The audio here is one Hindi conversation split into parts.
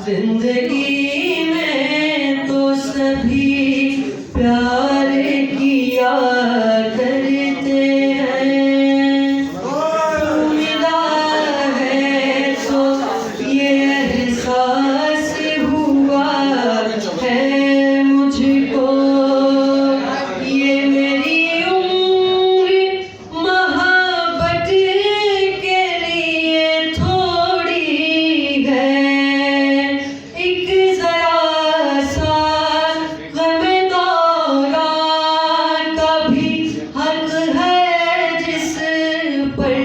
जिंदगी में तो सभी प्यार किया करते हैं, मिला है तो ये एहसास हुआ है मुझको, ये मेरी उम्र मोहब्बत के लिए थोड़ी है। एक जरा सा गमे दौरान का भी हक है जिस पर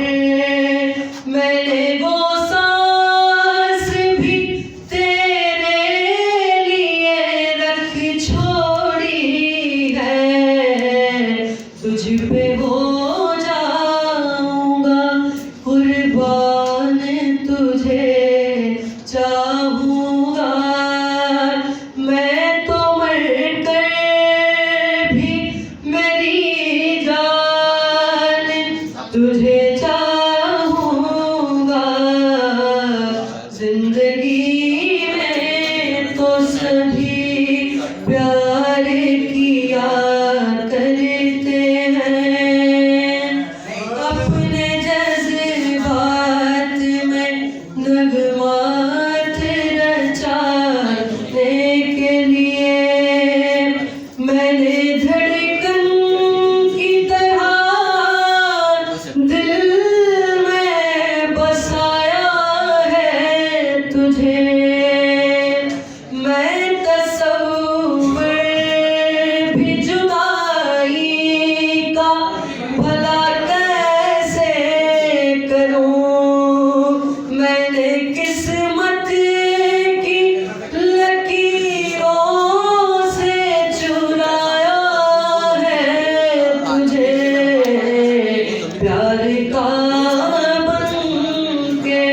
मैंने वो सांस भी तेरे लिए रख छोड़ी है। तुझ पे हो जाऊंगा कुर्बान, तुझे चाहूंगा मैं तो मर कर भी, मेरी जान तुझे चाहूंगा। जिंदगी में तो सभी प्यार किया करते हैं, अपने जज्बात में नगमात रचाने के लिए मैंने धड़कन की तरह दिल में बसाया है तुझे। मैं तसव्वुर भी जुदाई का भला कैसे करूं, मैंने किस्मत की लकीरों से चुराया है तुझे। प्यार का बन के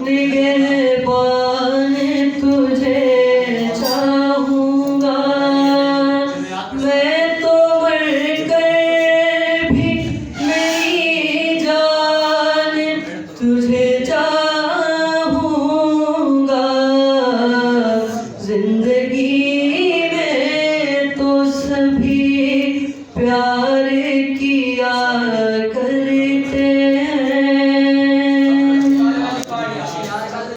निगहबान तुझे चाहूंगा मैं तो मर कर भी, मेरी जान तुझे चाहूंगा। जिंदगी